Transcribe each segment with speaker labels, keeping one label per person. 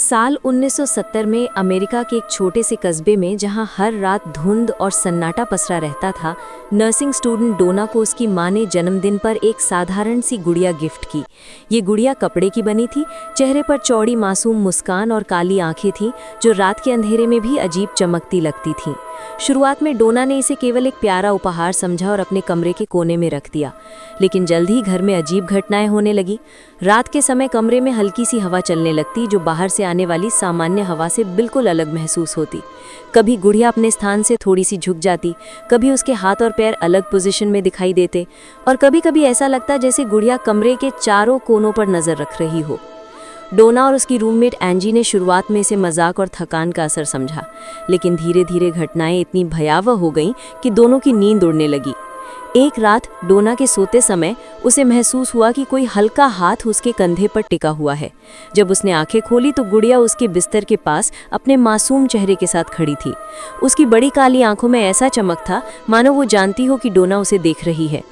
Speaker 1: साल 1970 में अमेरिका के एक छोटे से कस्बे में जहां हर रात धुंध और सन्नाटा पसरा रहता था, नर्सिंग स्टूडेंट डोना को उसकी मां ने जन्मदिन पर एक साधारण सी गुड़िया गिफ्ट की। ये गुड़िया कपड़े की बनी थी, चेहरे पर चौड़ी मासूम मुस्कान और काली आंखें थीं जो रात के अंधेरे में भी अजीब चमकती लगती थीं। शुरुआत में डोना ने इसे केवल एक प्यारा उपहार समझा और अपने कमरे के कोने में रख दिया, लेकिन जल्द ही घर में अजीब घटनाएं होने लगी। रात के समय कमरे में हल्की सी हवा चलने लगती जो बाहर से आने वाली सामान्य हवा से बिल्कुल अलग महसूस होती। कभी गुड़िया अपने स्थान से थोड़ी सी झुक जाती, कभी उसके हाथ और पैर अलग पोजीशन में दिखाई देते और कभी कभी ऐसा लगता जैसे गुड़िया कमरे के चारों कोनों पर नजर रख रही हो। डोना और उसकी रूममेट एंजी ने शुरुआत में इसे मजाक और थकान का असर समझा, लेकिन धीरे धीरे घटनाएं इतनी भयावह हो गईं कि दोनों की नींद उड़ने लगी। एक रात डोना के सोते समय उसे महसूस हुआ कि कोई हल्का हाथ उसके कंधे पर टिका हुआ है। जब उसने आंखें खोली तो गुड़िया उसके बिस्तर के पास अपने मासूम चेहरे के साथ खड़ी थी। उसकी बड़ी काली आंखों में ऐसा चमक था मानो वो जानती हो कि डोना उसे देख रही है।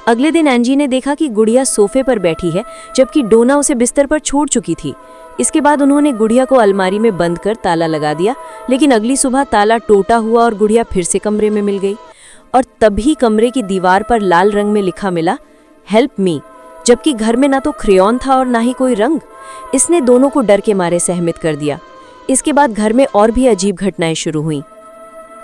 Speaker 1: अगले दिन एंजी ने देखा कि गुड़िया सोफे पर बैठी है जबकि डोना उसे बिस्तर पर छोड़ चुकी थी। इसके बाद उन्होंने गुड़िया को अलमारी में बंद कर ताला लगा दिया, लेकिन अगली सुबह ताला टूटा हुआ और गुड़िया फिर से कमरे में मिल गई। और तभी कमरे की दीवार पर लाल रंग में लिखा मिला, हेल्प मी, जबकि घर में ना तो क्रेयॉन था और ना ही कोई रंग। इसने दोनों को डर के मारे सहमित कर दिया। इसके बाद घर में और भी अजीब घटनाएं शुरू हुईं।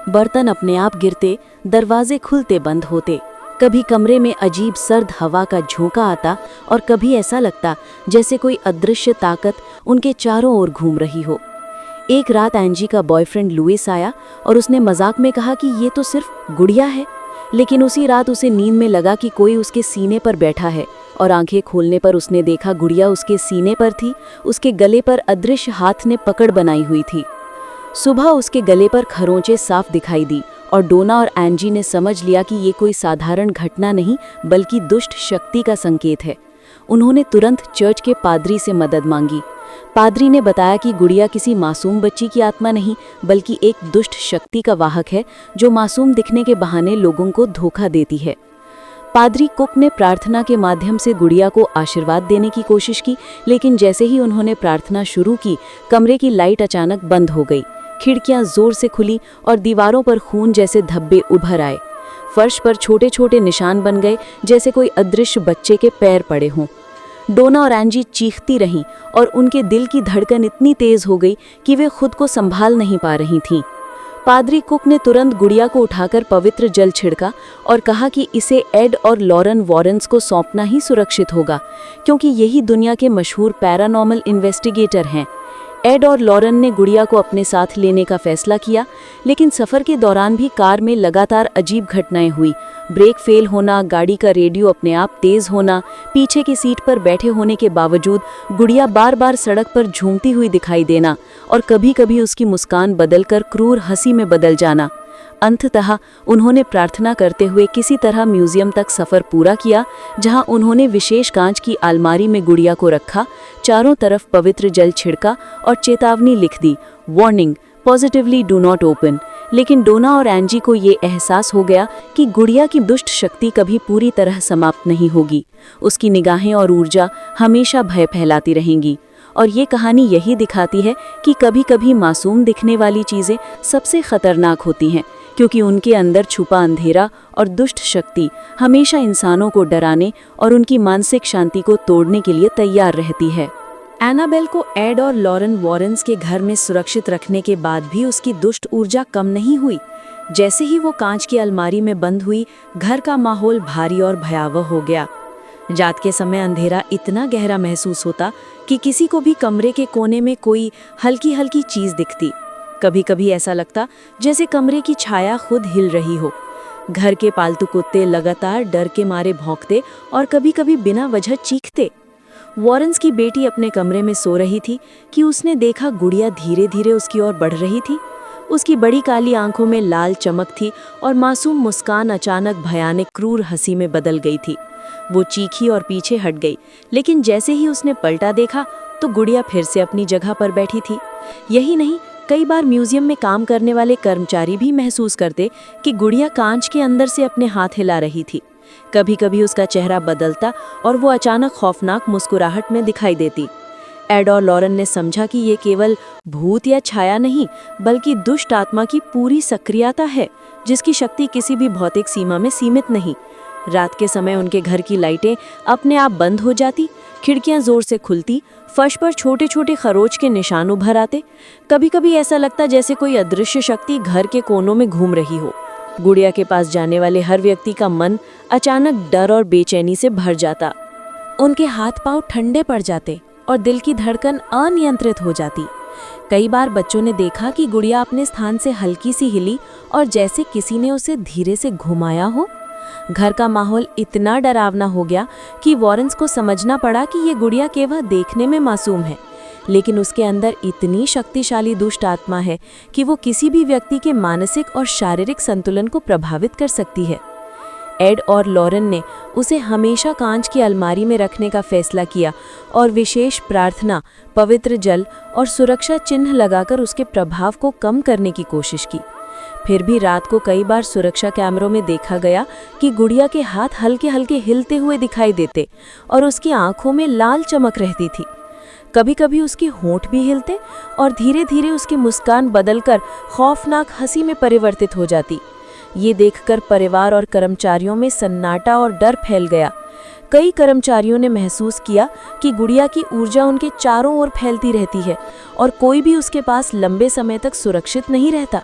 Speaker 2: बर्तन अपने आप गिरते, दरवाजे खुलते बंद होते, कभी कमरे में अजीब सर्द हवा का झोंका आता और कभी ऐसा लगता जैसे कोई अदृश्य ताकत उनके चारों ओर घूम रही हो। एक रात एंजी का बॉयफ्रेंड लुइस आया और उसने मजाक में कहा कि ये तो सिर्फ गुड़िया है, लेकिन उसी रात उसे नींद में लगा कि कोई उसके सीने पर बैठा है और आंखें खोलने पर उसने देखा गुड़िया उसके सीने पर थी। उसके गले पर अदृश्य हाथ ने पकड़ बनाई हुई थी। सुबह उसके गले पर खरोंचें साफ दिखाई दी और डोना और एंजी ने समझ लिया कि ये कोई साधारण घटना नहीं बल्कि दुष्ट शक्ति का संकेत है। उन्होंने तुरंत चर्च के पादरी से मदद मांगी। पादरी ने बताया कि गुड़िया किसी मासूम बच्ची की आत्मा नहीं बल्कि एक दुष्ट शक्ति का वाहक है जो मासूम दिखने के बहाने लोगों को धोखा देती है। पादरी कुक ने प्रार्थना के माध्यम से गुड़िया को आशीर्वाद देने की कोशिश की, लेकिन जैसे ही उन्होंने प्रार्थना शुरू की, कमरे की लाइट अचानक बंद हो गई। खिड़कियां जोर से खुली और दीवारों पर खून जैसे धब्बे उभर आए। फर्श पर छोटे छोटे निशान बन गए जैसे कोई अदृश्य बच्चे के पैर पड़े हों। डोना और एंजी चीखती रहीं और उनके दिल की धड़कन इतनी तेज हो गई कि वे खुद को संभाल नहीं पा रही थीं। पादरी कुक ने तुरंत गुड़िया को उठाकर पवित्र जल छिड़का और कहा कि इसे एड और लॉरेन वॉरेंस को सौंपना ही सुरक्षित होगा, क्योंकि यही दुनिया के मशहूर पैरानॉर्मल इन्वेस्टिगेटर हैं। एड और लॉरेन ने गुड़िया को अपने साथ लेने का फैसला किया, लेकिन सफ़र के दौरान भी कार में लगातार अजीब घटनाएं हुई। ब्रेक फेल होना, गाड़ी का रेडियो अपने आप तेज़ होना, पीछे की सीट पर बैठे होने के बावजूद गुड़िया बार बार सड़क पर झूमती हुई दिखाई देना और कभी कभी उसकी मुस्कान बदलकर क्रूर हंसी में बदल जाना। अंततः उन्होंने प्रार्थना करते हुए किसी तरह म्यूजियम तक सफ़र पूरा किया, जहां उन्होंने विशेष कांच की अलमारी में गुड़िया को रखा, चारों तरफ पवित्र जल छिड़का और चेतावनी लिख दी, warning, positively do not open. लेकिन डोना और एंजी को ये एहसास हो गया कि गुड़िया की दुष्ट शक्ति कभी पूरी तरह समाप्त नहीं होगी। उसकी निगाहें और ऊर्जा हमेशा भय फैलाती रहेंगी। और ये कहानी यही दिखाती है कि कभी कभी मासूम दिखने वाली चीज़ें सबसे खतरनाक होती हैं, क्योंकि उनके अंदर छुपा अंधेरा और दुष्ट शक्ति हमेशा इंसानों को डराने और उनकी मानसिक शांति को तोड़ने के लिए तैयार रहती है। एनाबेल को एड और लॉरेन वॉरेंस के घर में सुरक्षित रखने के बाद भी उसकी दुष्ट ऊर्जा कम नहीं हुई। जैसे ही वो कांच की अलमारी में बंद हुई, घर का माहौल भारी और भयावह हो गया। रात के समय अंधेरा इतना गहरा महसूस होता कि किसी को भी कमरे के कोने में कोई हल्की हल्की चीज़ दिखती। कभी कभी ऐसा लगता जैसे कमरे की छाया खुद हिल रही हो। घर के पालतू कुत्ते लगातार डर के मारे भौंकते और कभी कभी बिना वजह चीखते। वॉरेंस की बेटी अपने कमरे में सो रही थी कि उसने देखा गुड़िया धीरे धीरे उसकी ओर बढ़ रही थी। उसकी बड़ी काली आंखों में लाल चमक थी और मासूम मुस्कान अचानक भयानक क्रूर हंसी में बदल गई थी। वो चीखी और पीछे हट गई, लेकिन जैसे ही उसने पलटा देखा तो गुड़िया फिर से अपनी जगह पर बैठी थी। यही नहीं, कई बार म्यूजियम में काम करने वाले कर्मचारी भी महसूस करते कि गुड़िया कांच के अंदर से अपने हाथ हिला रही थी। कभी कभी उसका चेहरा बदलता और वो अचानक खौफनाक मुस्कुराहट में दिखाई देती। एड और लॉरेन ने समझा कि ये केवल भूत या छाया नहीं, बल्कि दुष्ट आत्मा की पूरी सक्रियता है, जिसकी शक्ति किसी भी भौतिक सीमा में सीमित नहीं। रात के समय उनके घर की लाइटें अपने आप बंद हो जाती, खिड़कियां जोर से खुलती, फर्श पर छोटे छोटे खरोच के निशान उभर आते। कभी कभी ऐसा लगता जैसे कोई अदृश्य शक्ति घर के कोनों में घूम रही हो। गुड़िया के पास जाने वाले हर व्यक्ति का मन अचानक डर और बेचैनी से भर जाता। उनके हाथ पांव ठंडे पड़ जाते और दिल की धड़कन अनियंत्रित हो जाती। कई बार बच्चों ने देखा कि गुड़िया अपने स्थान से हल्की सी हिली और जैसे किसी ने उसे धीरे से घुमाया हो। घर का माहौल इतना डरावना हो गया कि वॉरेंस को समझना पड़ा कि ये गुड़िया केवल देखने में मासूम है, लेकिन उसके अंदर इतनी शक्तिशाली दुष्ट आत्मा है कि वो किसी भी व्यक्ति के मानसिक और शारीरिक संतुलन को प्रभावित कर सकती है। एड और लॉरेन ने उसे हमेशा कांच की अलमारी में रखने का फैसला किया और विशेष प्रार्थना, पवित्र जल और सुरक्षा चिन्ह लगाकर उसके प्रभाव को कम करने की कोशिश की। फिर भी रात को कई बार सुरक्षा कैमरों में देखा गया कि गुड़िया के हाथ हल्के हल्के हिलते हुए दिखाई देते और उसकी आंखों में लाल चमक रहती थी। कभी कभी उसके होंठ भी हिलते और धीरे धीरे उसकी मुस्कान बदलकर खौफनाक हंसी में परिवर्तित हो जाती। ये देखकर परिवार और कर्मचारियों में सन्नाटा और डर फैल गया। कई कर्मचारियों ने महसूस किया कि गुड़िया की ऊर्जा उनके चारों ओर फैलती रहती है और कोई भी उसके पास लंबे समय तक सुरक्षित नहीं रहता।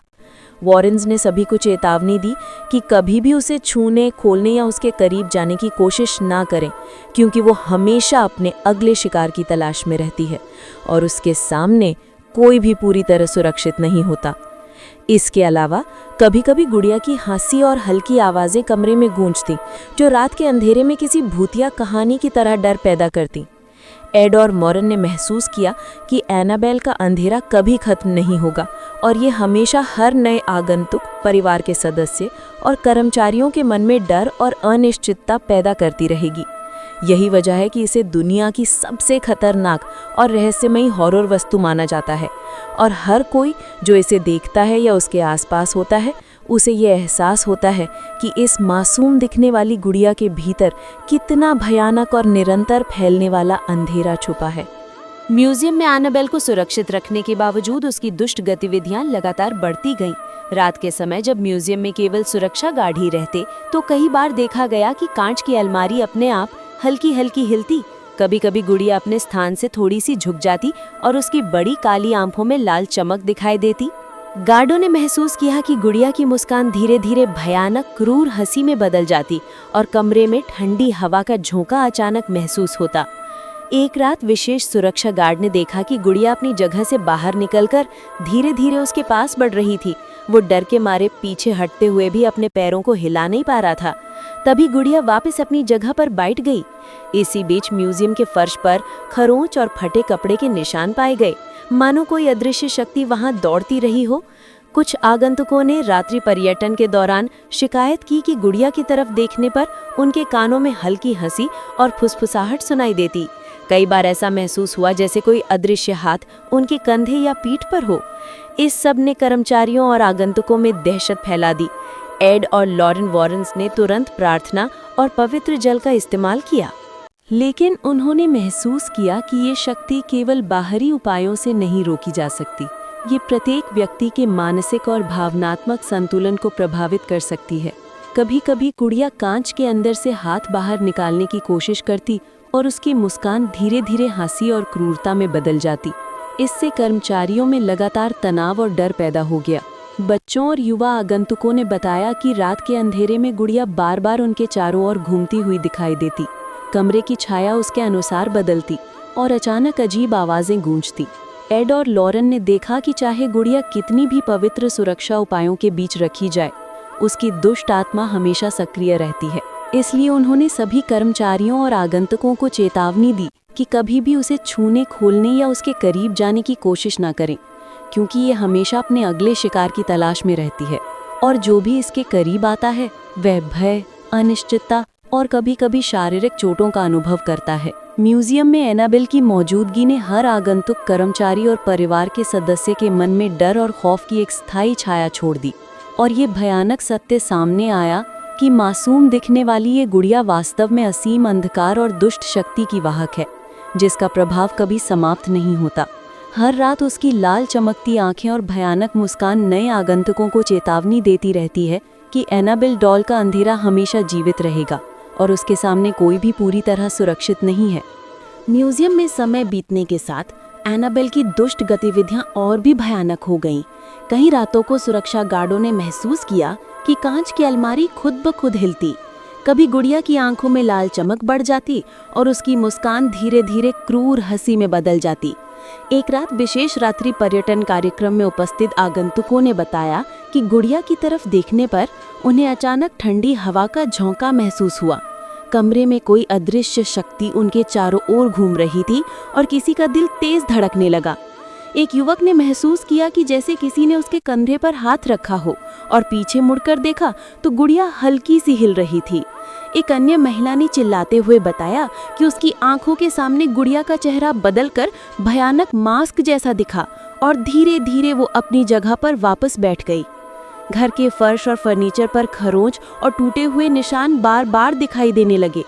Speaker 2: वॉरेंस ने सभी को चेतावनी दी कि कभी भी उसे छूने, खोलने या उसके करीब जाने की कोशिश ना करें, क्योंकि वो हमेशा अपने अगले शिकार की तलाश में रहती है और उसके सामने कोई भी पूरी तरह सुरक्षित नहीं होता। इसके अलावा कभी कभी गुड़िया की हंसी और हल्की आवाज़ें कमरे में गूंजती, जो रात के अंधेरे में किसी भूतिया कहानी की तरह डर पैदा करती। एड और मॉरन ने महसूस किया कि एनाबेल का अंधेरा कभी खत्म नहीं होगा और ये हमेशा हर नए आगंतुक, परिवार के सदस्य और कर्मचारियों के मन में डर और अनिश्चितता पैदा करती रहेगी। यही वजह है कि इसे दुनिया की सबसे खतरनाक और रहस्यमयी हॉरर वस्तु माना जाता है और हर कोई जो इसे देखता है या उसके आसपास होता है, उसे ये एहसास होता है कि इस मासूम दिखने वाली गुड़िया के भीतर कितना भयानक और निरंतर फैलने वाला अंधेरा छुपा है। म्यूजियम में एनाबेल को सुरक्षित रखने के बावजूद उसकी दुष्ट गतिविधियां लगातार बढ़ती गईं। रात के समय जब म्यूजियम में केवल सुरक्षा गार्ड ही रहते, तो कई बार देखा गया कि कांच की अलमारी अपने आप हल्की हल्की हिलती। कभी कभी गुड़िया अपने स्थान से थोड़ी सी झुक जाती और उसकी बड़ी काली आंखों में लाल चमक दिखाई देती। गार्डों ने महसूस किया कि गुड़िया की मुस्कान धीरे धीरे भयानक क्रूर हंसी में बदल जाती और कमरे में ठंडी हवा का झोंका अचानक महसूस होता। एक रात विशेष सुरक्षा गार्ड ने देखा कि गुड़िया अपनी जगह से बाहर निकलकर धीरे धीरे उसके पास बढ़ रही थी। वो डर के मारे पीछे हटते हुए भी अपने पैरों को हिला नहीं पा रहा था। तभी गुड़िया वापस अपनी जगह पर बैठ गई। इसी बीच म्यूजियम के फर्श पर खरोंच और फटे कपड़े के निशान पाए गए, मानो कोई अदृश्य शक्ति वहां दौड़ती रही हो। कुछ आगंतुकों ने रात्रि पर्यटन के दौरान शिकायत की कि गुड़िया की तरफ देखने पर उनके कानों में हल्की हंसी और फुसफुसाहट सुनाई देती। कई बार ऐसा महसूस हुआ जैसे कोई अदृश्य हाथ उनके कंधे या पीठ पर हो। इस सब ने कर्मचारियों और आगंतुकों में दहशत फैला दी। एड और लॉरेन वॉरेंस ने तुरंत प्रार्थना और पवित्र जल का इस्तेमाल किया, लेकिन उन्होंने महसूस किया कि ये शक्ति केवल बाहरी उपायों से नहीं रोकी जा सकती। ये प्रत्येक व्यक्ति के मानसिक और भावनात्मक संतुलन को प्रभावित कर सकती है। कभी कभी गुड़िया कांच के अंदर से हाथ बाहर निकालने की कोशिश करती और उसकी मुस्कान धीरे धीरे हंसी और क्रूरता में बदल जाती। इससे कर्मचारियों में लगातार तनाव और डर पैदा हो गया। बच्चों और युवा आगंतुकों ने बताया कि रात के अंधेरे में गुड़िया बार बार उनके चारों ओर घूमती हुई दिखाई देती। कमरे की छाया उसके अनुसार बदलती और अचानक अजीब आवाजें गूंजती। एड और लॉरेन ने देखा कि चाहे गुड़िया कितनी भी पवित्र सुरक्षा उपायों के बीच रखी जाए, उसकी दुष्ट आत्मा हमेशा सक्रिय रहती है। इसलिए उन्होंने सभी कर्मचारियों और आगंतुकों को चेतावनी दी कि कभी भी उसे छूने, खोलने या उसके करीब जाने की कोशिश ना करें, क्योंकि ये हमेशा अपने अगले शिकार की तलाश में रहती है और जो भी इसके करीब आता है वह भय, अनिश्चितता और कभी कभी शारीरिक चोटों का अनुभव करता है। म्यूजियम में एनाबेल की मौजूदगी ने हर आगंतुक, कर्मचारी और परिवार के सदस्य के मन में डर और खौफ की एक स्थायी छाया छोड़ दी और ये भयानक सत्य सामने आया कि मासूम दिखने वाली ये गुड़िया वास्तव में असीम अंधकार और दुष्ट शक्ति की वाहक है। जिसका प्रभाव कभी समाप्त नहीं होता। हर रात उसकी लाल चमकती आंखें और भयानक मुस्कान नए आगंतुकों को चेतावनी देती रहती है कि एनाबेल डॉल का अंधेरा हमेशा जीवित रहेगा और उसके सामने कोई भी पूरी तरह सुरक्षित नहीं है। म्यूजियम में समय बीतने के साथ एनाबेल की दुष्ट गतिविधियां और भी भयानक हो गईं। कई रातों को सुरक्षा गार्डों ने महसूस किया कि कांच की अलमारी खुद ब खुद हिलती। कभी गुड़िया की आंखों में लाल चमक बढ़ जाती और उसकी मुस्कान धीरे धीरे क्रूर हंसी में बदल जाती। एक रात विशेष रात्रि पर्यटन कार्यक्रम में उपस्थित आगंतुकों ने बताया कि गुड़िया की तरफ देखने पर उन्हें अचानक ठंडी हवा का झोंका महसूस हुआ। कमरे में कोई अदृश्य शक्ति उनके चारों ओर घूम रही थी और किसी का दिल तेज धड़कने लगा। एक युवक ने महसूस किया कि जैसे किसी ने उसके कंधे पर हाथ रखा हो और पीछे मुड़कर देखा तो गुड़िया हल्की सी हिल रही थी। एक अन्य महिला ने चिल्लाते हुए बताया कि उसकी आंखों के सामने गुड़िया का चेहरा बदलकर भयानक मास्क जैसा दिखा और धीरे धीरे वो अपनी जगह पर वापस बैठ गई। घर के फर्श और फर्नीचर पर खरोंच और टूटे हुए निशान बार बार दिखाई देने लगे।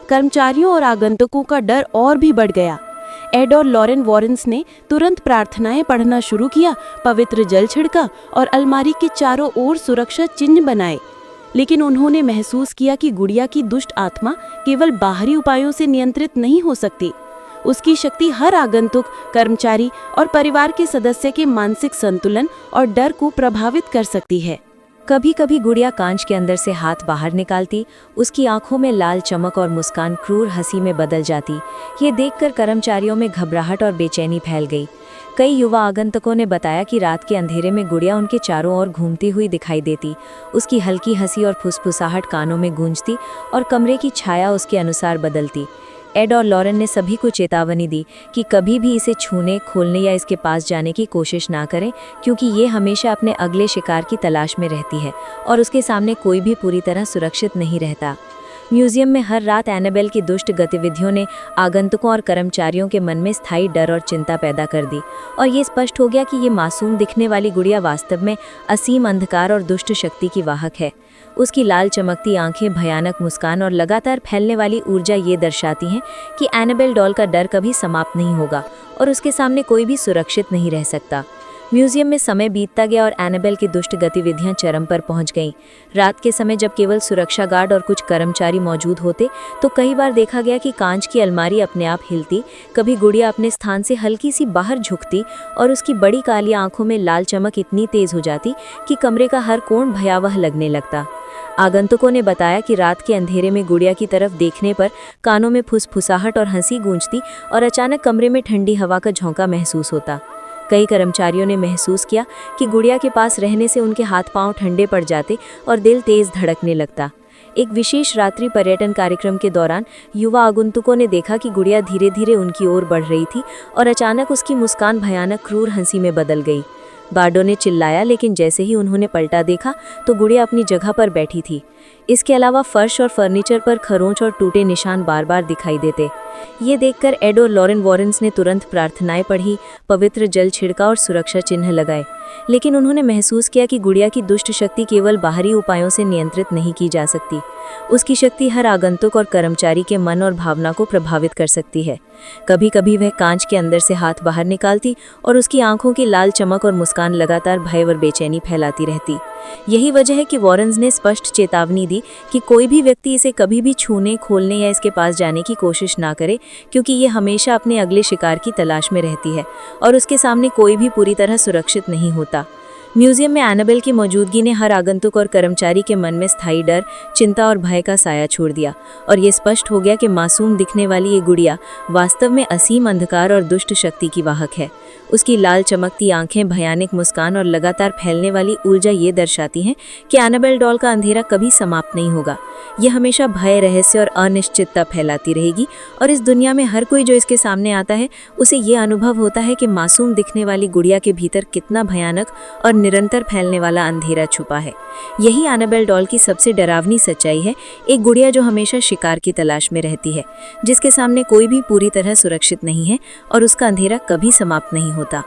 Speaker 2: कर्मचारियों और आगंतुकों का डर और भी बढ़ गया। एड और लॉरेन वॉरेंस ने तुरंत प्रार्थनाएं पढ़ना शुरू किया, पवित्र जल छिड़का और अलमारी के चारों ओर सुरक्षा चिन्ह बनाए। लेकिन उन्होंने महसूस किया कि गुड़िया की दुष्ट आत्मा केवल बाहरी उपायों से नियंत्रित नहीं हो सकती। उसकी शक्ति हर आगंतुक, कर्मचारी और परिवार के सदस्य के मानसिक संतुलन और डर को प्रभावित कर सकती है।
Speaker 1: कभी कभी गुड़िया कांच के अंदर से हाथ बाहर निकालती, उसकी आंखों में लाल चमक और मुस्कान क्रूर हंसी में बदल जाती। ये देखकर कर्मचारियों में घबराहट और बेचैनी फैल गई। कई युवा आगंतुकों ने बताया कि रात के अंधेरे में गुड़िया उनके चारों ओर घूमती हुई दिखाई देती। उसकी हल्की हंसी और फुसफुसाहट कानों में गूंजती और कमरे की छाया उसके अनुसार बदलती। एड और लॉरेन ने सभी को चेतावनी दी कि कभी भी इसे छूने, खोलने या इसके पास जाने की कोशिश ना करें, क्योंकि ये हमेशा अपने अगले शिकार की तलाश में रहती है और उसके सामने कोई भी पूरी तरह सुरक्षित नहीं रहता। म्यूजियम में हर रात एनाबेल की दुष्ट गतिविधियों ने आगंतुकों और कर्मचारियों के मन में स्थायी डर और चिंता पैदा कर दी और ये स्पष्ट हो गया कि ये मासूम दिखने वाली गुड़िया वास्तव में असीम अंधकार और दुष्ट शक्ति की वाहक है। उसकी लाल चमकती आंखें, भयानक मुस्कान और लगातार फैलने वाली ऊर्जा ये दर्शाती हैं कि एनाबेल डॉल का डर कभी समाप्त नहीं होगा और उसके सामने कोई भी सुरक्षित नहीं रह सकता। म्यूजियम में समय बीतता गया और एनाबेल की दुष्ट गतिविधियां चरम पर पहुंच गईं। रात के समय जब केवल सुरक्षा गार्ड और कुछ कर्मचारी मौजूद होते तो कई बार देखा गया कि कांच की अलमारी अपने आप हिलती, कभी गुड़िया अपने स्थान से हल्की सी बाहर झुकती और उसकी बड़ी काली आंखों में लाल चमक इतनी तेज हो जाती कि कमरे का हर कोण भयावह लगने लगता। आगंतुकों ने बताया कि रात के अंधेरे में गुड़िया की तरफ देखने पर कानों में फुसफुसाहट और हंसी गूंजती और अचानक कमरे में ठंडी हवा का झोंका महसूस होता। कई कर्मचारियों ने महसूस किया कि गुड़िया के पास रहने से उनके हाथ पांव ठंडे पड़ जाते और दिल तेज धड़कने लगता। एक विशेष रात्रि पर्यटन कार्यक्रम के दौरान युवा आगंतुकों ने देखा कि गुड़िया धीरे धीरे उनकी ओर बढ़ रही थी और अचानक उसकी मुस्कान भयानक क्रूर हंसी में बदल गई। गार्डों ने चिल्लाया, लेकिन जैसे ही उन्होंने पलटा देखा तो गुड़िया अपनी जगह पर बैठी थी। इसके अलावा फर्श और फर्नीचर पर खरोंच और टूटे निशान बार बार दिखाई देते। ये देखकर एड और लॉरेन वॉरेंस ने तुरंत प्रार्थनाएं पढ़ी, पवित्र जल छिड़का और सुरक्षा चिन्ह लगाए। लेकिन उन्होंने महसूस किया कि गुड़िया की दुष्ट शक्ति केवल बाहरी उपायों से नियंत्रित नहीं की जा सकती। उसकी शक्ति हर आगंतुक और कर्मचारी के मन और भावना को प्रभावित कर सकती है। कभी कभी वह कांच के अंदर से हाथ बाहर निकालती और उसकी आंखों की लाल चमक और मुस्कान लगातार भय और बेचैनी फैलाती रहती। यही वजह है कि वॉरेंस ने स्पष्ट चेतावनी दी कि कोई भी व्यक्ति इसे कभी भी छूने, खोलने या इसके पास जाने की कोशिश ना करे, क्योंकि ये हमेशा अपने अगले शिकार की तलाश में रहती है और उसके सामने कोई भी पूरी तरह सुरक्षित नहीं होता। म्यूजियम में एनाबेल की मौजूदगी ने हर आगंतुक और कर्मचारी के मन में स्थायी डर, चिंता और भय का साया छोड़ दिया और ये स्पष्ट हो गया कि मासूम दिखने वाली ये गुड़िया वास्तव में असीम अंधकार और दुष्ट शक्ति की वाहक है। उसकी लाल चमकती आंखें, भयानक मुस्कान और लगातार फैलने वाली ऊर्जा ये दर्शाती हैं कि एनाबेल डॉल का अंधेरा कभी समाप्त नहीं होगा। यह हमेशा भय, रहस्य और अनिश्चितता फैलाती रहेगी और इस दुनिया में हर कोई जो इसके सामने आता है उसे ये अनुभव होता है कि मासूम दिखने वाली गुड़िया के भीतर कितना भयानक और निरंतर फैलने वाला अंधेरा छुपा है। यही एनाबेल डॉल की सबसे डरावनी सच्चाई है, एक गुड़िया जो हमेशा शिकार की तलाश में रहती है, जिसके सामने कोई भी पूरी तरह सुरक्षित नहीं है और उसका अंधेरा कभी समाप्त नहीं होता।